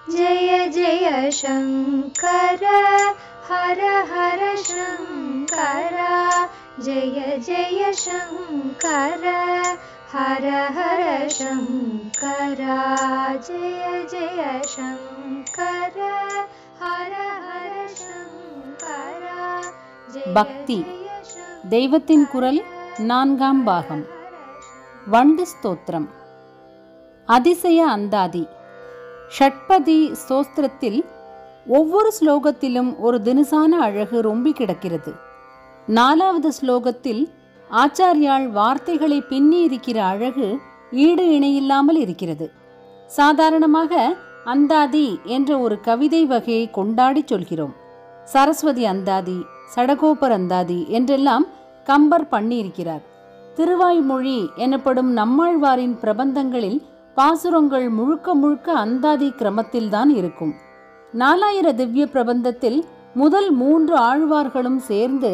जय जय शङ्कर हर हर शङ्कर जय जय शङ्कर हर हर शङ्कर जय जय शङ्कर हर हर शङ्कर பக்தி தெய்வத்தின் குரல் 4ஆம் பாகம். வண்டு ஸ்தோத்திரம். அதிசய அந்தாதி. ஷட்பதி ஸ்தோத்திரத்தில் ஒவ்வொரு ஸ்லோகத்திலும் ஒரு தினுசான அழகு ரொம்பி கிடக்கிறது. 4வது ஸ்லோகத்தில் ஆச்சாரியால் வார்த்தைகளை பின்னி இருக்கிற அழகு ஈடு இணையில்லாமல் இருக்கிறது. சாதாரணமாக அந்தாதி என்ற ஒரு கவிதை வகையை கொண்டாடி சொல்கிறோம். சரஸ்வதி அந்தாதி, சடகோபர் அந்தாதி என்றெல்லாம் கம்பர் பண்ணியிருக்கிறார். திருவாய்மொழி எனப்படும் நம்மாழ்வாரின் பிரபந்தங்களில் பாசுரங்கள் முழுக்க முழுக்க அந்தாதி கிரமத்தில்தான் இருக்கும். 4000 திவ்ய பிரபந்தத்தில் முதல் 3 ஆழ்வார்களும் சேர்ந்து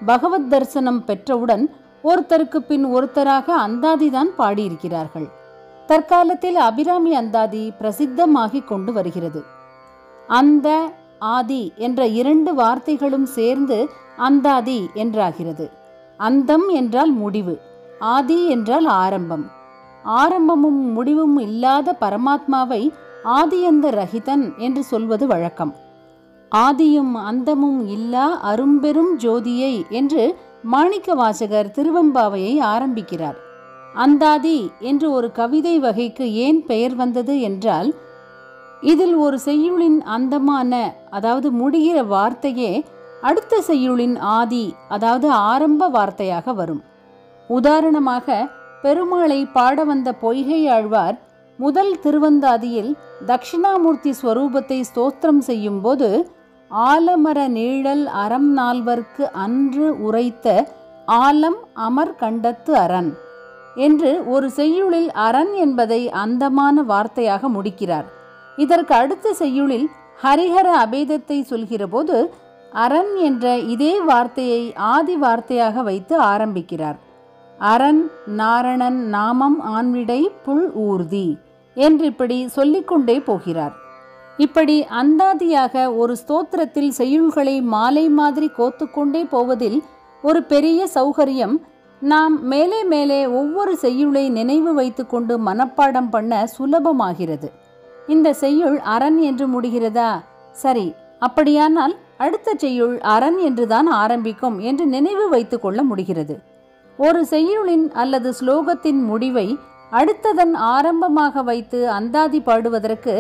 பகவத் தரிசனம் பெற்றவுடன் ஒருத்தருக்கு பின் ஒருத்தராக அந்தாதிதான் பாடியிருக்கிறார்கள். தற்காலத்தில் அபிராமி அந்தாதி பிரசித்தமாகிக் கொண்டு வருகிறது. அந்த ஆதி என்ற 2 வார்த்தைகளும் சேர்ந்து அந்தாதி என்றாகிறது. அந்தம் என்றால் முடிவு, ஆதி என்றால் ஆரம்பம். ஆரம்பமும் முடிவும் இல்லாத பரமாத்மாவை ஆதியந்த ரஹிதன் என்று சொல்வது வழக்கம். ஆதியும் அந்தமும் இல்லா அரும்பெரும் ஜோதியை என்று மாணிக்க வாசகர் திருவெம்பாவையை ஆரம்பிக்கிறார். அந்தாதி என்று ஒரு கவிதை வகைக்கு ஏன் பெயர் வந்தது என்றால், இதில் ஒரு செய்யுளின் அந்தமான அதாவது முடிகிற வார்த்தையே அடுத்த செய்யுளின் ஆதி அதாவது ஆரம்ப வார்த்தையாக வரும். உதாரணமாக பெருமாளை பாட வந்த பொய்கை ஆழ்வார் முதல் திருவந்தாதியில் தட்சிணாமூர்த்தி ஸ்வரூபத்தை ஸ்தோத்திரம் செய்யும் போது ஆலமர நீழல் அறம் நால்வர்க்கு அன்று உரைத்த ஆலம் அமர் கண்டத்து அரண் என்று ஒரு செய்யுளில் அரண் என்பதை அந்தமான வார்த்தையாக முடிக்கிறார். இதற்கு அடுத்த செய்யுளில் ஹரிஹர அபேதத்தை சொல்கிற போது அரண் என்ற இதே வார்த்தையை ஆதி வார்த்தையாக வைத்து ஆரம்பிக்கிறார். அரண் நாரணன் நாமம் ஆண்விடை புல் ஊர்தி என்று இப்படி சொல்லிக்கொண்டே போகிறார். இப்படி அந்தாதியாக ஒரு ஸ்தோத்திரத்தில் செய்யுள்களை மாலை மாதிரி கோத்துக்கொண்டே போவதில் ஒரு பெரிய சௌகரியம், நாம் மேலே மேலே ஒவ்வொரு செய்யுளை நினைவு வைத்து கொண்டு மனப்பாடம் பண்ண சுலபமாகிறது. இந்த செய்யுள் அரண் என்று முடிகிறதா? சரி, அப்படியானால் அடுத்த செய்யுள் அரண் என்றுதான் ஆரம்பிக்கும் என்று நினைவு வைத்து கொள்ள முடிகிறது. ஒரு செய்யுளின் அல்லது ஸ்லோகத்தின் முடிவை அடுத்ததன் ஆரம்பமாக வைத்து அந்தாதி பாடுவதற்கு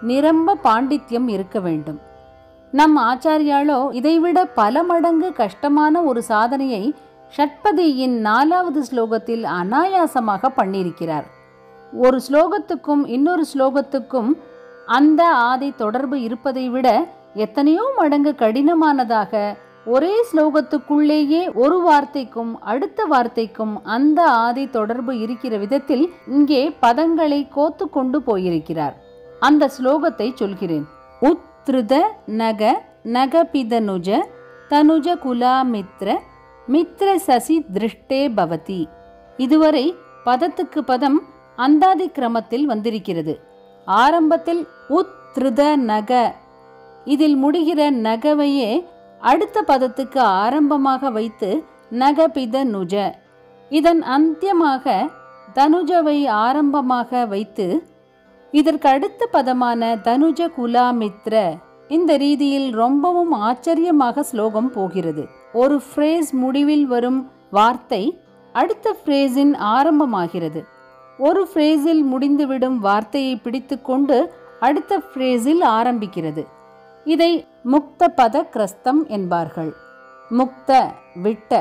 நிரம்ப பாண்டித்யம் இருக்க வேண்டும். நம் ஆச்சாரியாலோ இதைவிட பல மடங்கு கஷ்டமான ஒரு சாதனையை ஷட்பதியின் 4வது ஸ்லோகத்தில் அனாயாசமாக பண்ணியிருக்கிறார். ஒரு ஸ்லோகத்துக்கும் இன்னொரு ஸ்லோகத்துக்கும் அந்த ஆதி தொடர்பு இருப்பதை விட எத்தனையோ மடங்கு கடினமானதாக ஒரே ஸ்லோகத்துக்குள்ளேயே ஒரு வார்த்தைக்கும் அடுத்த வார்த்தைக்கும் அந்த ஆதி தொடர்பு இருக்கிற விதத்தில் இங்கே பதங்களை கோத்து கொண்டு போயிருக்கிறார். அந்த ஸ்லோகத்தை சொல்கிறேன். உத்ருத நக நகபிதனுஜ தனுஜ குலாமித்ர மித்ர சசி திருஷ்டே பவதி. இதுவரை பதத்துக்கு பதம் அந்தாதி கிரமத்தில் வந்திருக்கிறது. ஆரம்பத்தில் உத்ருத நக, இதில் முடிகிற நகவையே அடுத்த பதத்துக்கு ஆரம்பமாக வைத்து நகபித நுஜ, இதன் அந்தியமாக தனுஜவை ஆரம்பமாக வைத்து இதற்கு அடுத்த பதமான தனுஜ குலாமித்ர. இந்த ரீதியில் ரொம்பவும் ஆச்சரியமாக ஸ்லோகம் போகிறது. ஒரு ஃப்ரேஸ் முடிவில் வரும் வார்த்தை அடுத்த ஃப்ரேஸின் ஆரம்பமாகிறது. ஒரு ஃப்ரேஸில் முடிந்துவிடும் வார்த்தையை பிடித்து கொண்டு அடுத்த ஃப்ரேஸில் ஆரம்பிக்கிறது. இதை முக்த பத கிரஸ்தம் என்பார்கள். முக்த விட்ட,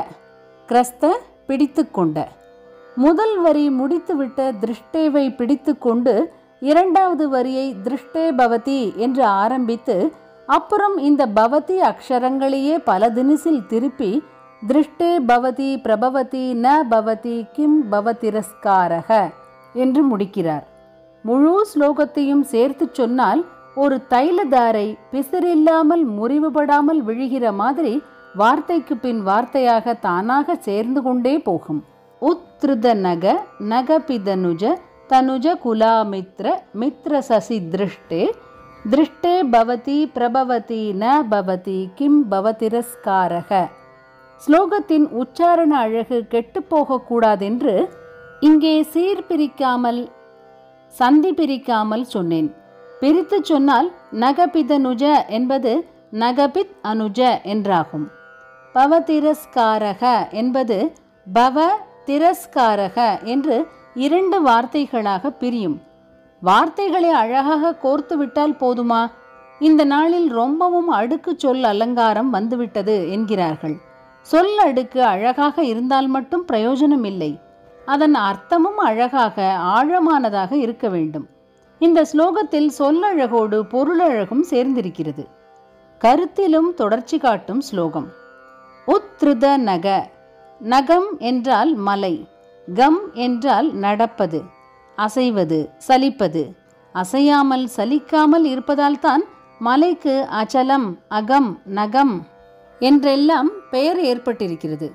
கிரஸ்த பிடித்து கொண்ட. முதல் வரி முடித்துவிட்ட திருஷ்டேவை பிடித்து கொண்டு 2வது வரியை திருஷ்டே பவதி என்று ஆரம்பித்து அப்புறம் இந்த பவதி அக்ஷரங்களையே பல தினசில் திருப்பி திருஷ்டே பவதி பிரபவதி ந பவதி கிம் பவதிரஸ்காரக என்று முடிக்கிறார். முழு ஸ்லோகத்தையும் சேர்த்து சொன்னால் ஒரு தைலதாரை பிசிறில்லாமல் முறிவுபடாமல் விழுகிற மாதிரி வார்த்தைக்கு பின் வார்த்தையாக தானாக சேர்ந்து கொண்டே போகும். உத்ருத நக நகபிதனுஜ தனுஜ குலாமித்ர மித்ர சசி திருஷ்டே திருஷ்டே பவதி பிரபவதி ந பவதி கிம் பவதிரஸ்காரக. ஸ்லோகத்தின் உச்சாரண அழகு கெட்டுப்போகக்கூடாதென்று இங்கே சீர்பிரிக்காமல் சந்தி பிரிக்காமல் சொன்னேன். பிரித்து சொன்னால் நகபிதனுஜ என்பது நகபித் அனுஜ என்றாகும். பவதிரஸ்காரக என்பது பவ திரஸ்காரக என்று 2 வார்த்தைகளாக பிரியும். வார்த்தைகளை அழகாக கோர்த்து விட்டால் போதுமா? இந்த நாளில் ரொம்பவும் அடுக்கு சொல் அலங்காரம் வந்துவிட்டது என்கிறார்கள். சொல் அடுக்கு அழகாக இருந்தால் மட்டும் பிரயோஜனம் இல்லை, அதன் அர்த்தமும் அழகாக ஆழமானதாக இருக்க வேண்டும். இந்த ஸ்லோகத்தில் சொல்லழகோடு பொருளழகும் சேர்ந்திருக்கிறது. கருத்திலும் தொடர்ச்சி காட்டும் ஸ்லோகம். உத்ருத நக. நகம் என்றால் மலை, கம் என்றால் நடப்பது, அசைவது, சலிப்பது. அசையாமல் சலிக்காமல் இருப்பதால் தான் மலைக்கு அச்சலம், அகம், நகம் என்றெல்லாம் பெயர் ஏற்பட்டிருக்கிறது.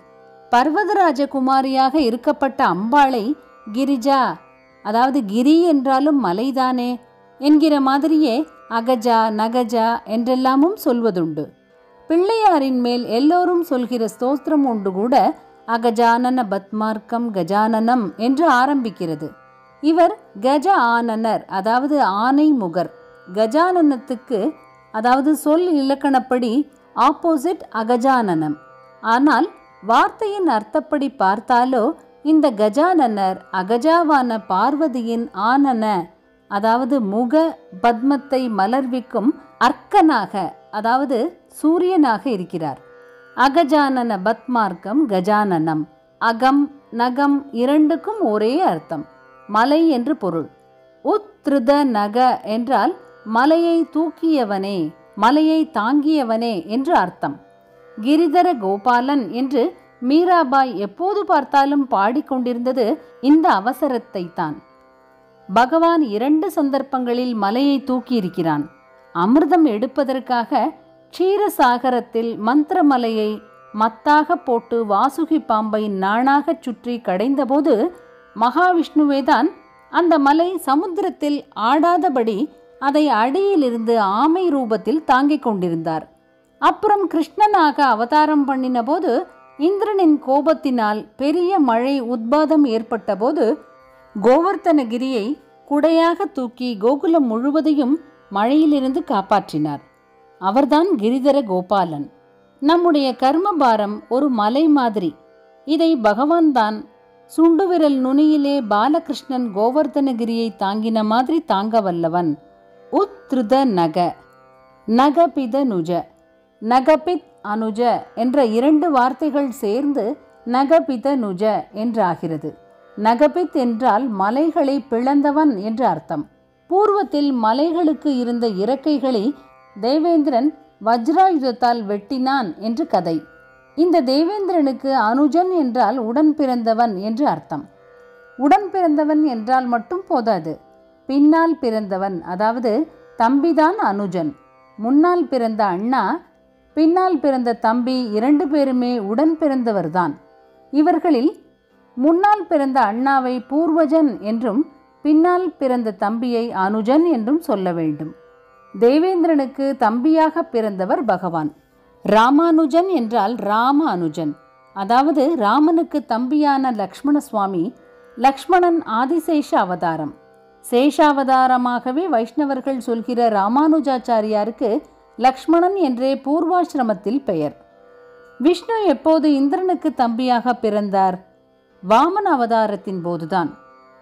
பர்வதராஜ குமாரியாக இருக்கப்பட்ட அம்பாளை கிரிஜா, அதாவது கிரி என்றாலும் மலைதானே என்கிற மாதிரியே அகஜா, நகஜா என்றெல்லாமும் சொல்வதுண்டு. பிள்ளையாரின் மேல் எல்லோரும் சொல்கிற ஸ்தோத்திரம் ஒன்று கூட அகஜானன பத்மார்க்கம் கஜானனம் என்று ஆரம்பிக்கிறது. இவர் கஜ ஆனனர், அதாவது ஆனை முகர். கஜானனத்துக்கு, அதாவது சொல் இலக்கணப்படி ஆப்போசிட் அகஜானனம். ஆனால் வார்த்தையின் அர்த்தப்படி பார்த்தாலோ இந்த கஜானனர் அகஜாவான பார்வதியின் ஆனன, அதாவது முக பத்மத்தை மலர்விக்கும் அர்க்கனாக, அதாவது சூரியனாக இருக்கிறார். அகஜானன பத்மார்க்கம் கஜானனம். அகம் நகம் இரண்டுக்கும் ஒரே அர்த்தம், மலை என்று பொருள். உத்ருத நக என்றால் மலையை தூக்கியவனே, மலையை தாங்கியவனே என்று அர்த்தம். கிரிதர கோபாலன் என்று மீராபாய் எப்போது பார்த்தாலும் பாடிக்கொண்டிருந்தது இந்த அவசரத்தை தான். பகவான் 2 சந்தர்ப்பங்களில் மலையை தூக்கியிருக்கிறான். அமிர்தம் எடுப்பதற்காக க்ஷீரசாகரத்தில் மந்திரமலையை மத்தாக போட்டு வாசுகி பாம்பை நாணாக சுற்றி கடைந்தபோது மகாவிஷ்ணுவேதான் அந்த மலை சமுத்திரத்தில் ஆடாதபடி அதை அடியிலிருந்து ஆமை ரூபத்தில் தாங்கிக் கொண்டிருந்தார். அப்புறம் கிருஷ்ணனாக அவதாரம் பண்ணின போது இந்திரனின் கோபத்தினால் பெரிய மழை உத்பாதம் ஏற்பட்ட போது கோவர்த்தனகிரியை குடையாக தூக்கி கோகுலம் முழுவதையும் மழையிலிருந்து காப்பாற்றினார். அவர்தான் கிரிதர கோபாலன். நம்முடைய கர்மபாரம் ஒரு மலை மாதிரி. இதை பகவான் தான் சுண்டுவிரல் நுனியிலே பாலகிருஷ்ணன் கோவர்த்தனகிரியை தாங்கின மாதிரி தாங்க வல்லவன். உத்ருத நக. நகபித நுஜ. நகபித் அனுஜ என்ற 2 வார்த்தைகள் சேர்ந்து நகபித நுஜ என்றாகிறது. நகபித் என்றால் மலைகளை பிளந்தவன் என்று அர்த்தம். பூர்வத்தில் மலைகளுக்கு இருந்த இறக்கைகளை தேவேந்திரன் வஜ்ராயுதத்தால் வெட்டினான் என்று கதை. இந்த தேவேந்திரனுக்கு அனுஜன் என்றால் உடன் பிறந்தவன் என்று அர்த்தம். உடன் பிறந்தவன் என்றால் மட்டும் போதாது, பின்னால் பிறந்தவன், அதாவது தம்பிதான் அனுஜன். முன்னால் பிறந்த அண்ணா, பின்னால் பிறந்த தம்பி 2 பேருமே உடன் பிறந்தவர்தான். இவர்களில் முன்னால் பிறந்த அண்ணாவை பூர்வஜன் என்றும் பின்னால் பிறந்த தம்பியை அனுஜன் என்றும் சொல்ல வேண்டும். தேவேந்திரனுக்கு தம்பியாக பிறந்தவர் பகவான். ராமானுஜன் என்றால் ராம அனுஜன், அதாவது ராமனுக்கு தம்பியான லக்ஷ்மண சுவாமி. லக்ஷ்மணன் ஆதிசேஷ அவதாரம். சேஷாவதாரமாகவே வைஷ்ணவர்கள் சொல்கிற ராமானுஜாச்சாரியாருக்கு லக்ஷ்மணன் என்றே பூர்வாசிரமத்தில் பெயர். விஷ்ணு எப்போது இந்திரனுக்கு தம்பியாக பிறந்தார்? வாமன அவதாரத்தின் போதுதான்.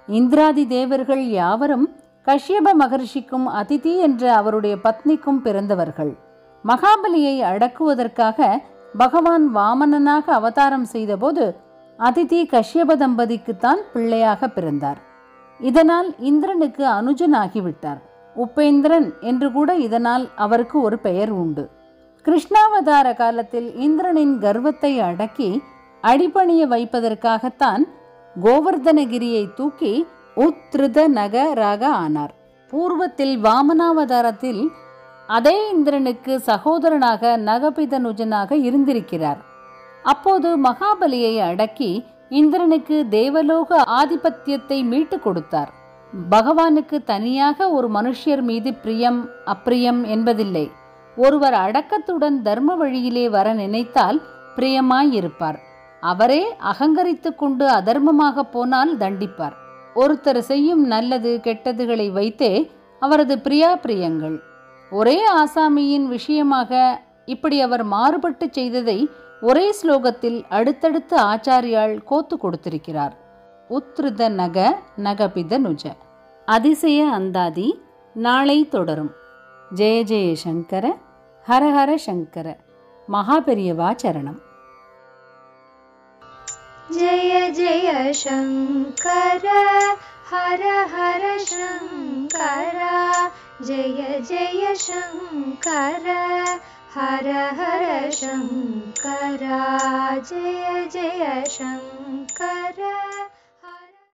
இந்திராதி தேவர்கள் யாவரும் கஷ்யப மகர்ஷிக்கும் அதிதி என்ற அவருடைய பத்னிக்கும் பிறந்தவர்கள். மகாபலியை அடக்குவதற்காக பகவான் வாமனனாக அவதாரம் செய்தபோது அதிதி கஷ்யப தம்பதிக்குத்தான் பிள்ளையாக பிறந்தார். இதனால் இந்திரனுக்கு அனுஜனாகிவிட்டார். உபேந்திரன் என்று கூட இதனால் அவருக்கு ஒரு பெயர் உண்டு. கிருஷ்ணாவதார காலத்தில் இந்திரனின் கர்வத்தை அடக்கி அடிபணிய வைப்பதற்காகத்தான் கோவர்தனகிரியை தூக்கி உத்ருத நகராக ஆனார். பூர்வத்தில் வாமனாவதாரத்தில் அதே இந்திரனுக்கு சகோதரனாக நகபிதனுஜனாக இருந்திருக்கிறார். அப்போது மகாபலியை அடக்கி இந்திரனுக்கு தேவலோக ஆதிபத்தியத்தை மீட்டு கொடுத்தார். பகவானுக்கு தனியாக ஒரு மனுஷர் மீது பிரியம் அப்பிரியம் என்பதில்லை. ஒருவர் அடக்கத்துடன் தர்ம வழியிலே வர நினைத்தால் பிரியமாயிருப்பார். அவரே அகங்கரித்து கொண்டு அதர்மமாக போனால் தண்டிப்பார். ஒருத்தர் செய்யும் நல்லது கெட்டதுகளை வைத்தே அவரது பிரியாபிரியங்கள். ஒரே ஆசாமியின் விஷயமாக இப்படி அவர் மாறுபட்டு செய்ததை ஒரே ஸ்லோகத்தில் அடுத்தடுத்து ஆச்சாரியால் கோத்து கொடுத்திருக்கிறார். உத்ருத நக நகபித நுஜ. அதிசய அந்தாதி நாளை தொடரும். ஜெய ஜெய சங்கர, ஹரஹர சங்கர. மகாபெரியவா சரணம். जय जय शङ्कर हर हर शङ्कर जय जय शङ्कर हर हर शङ्कर जय जय शङ्कर।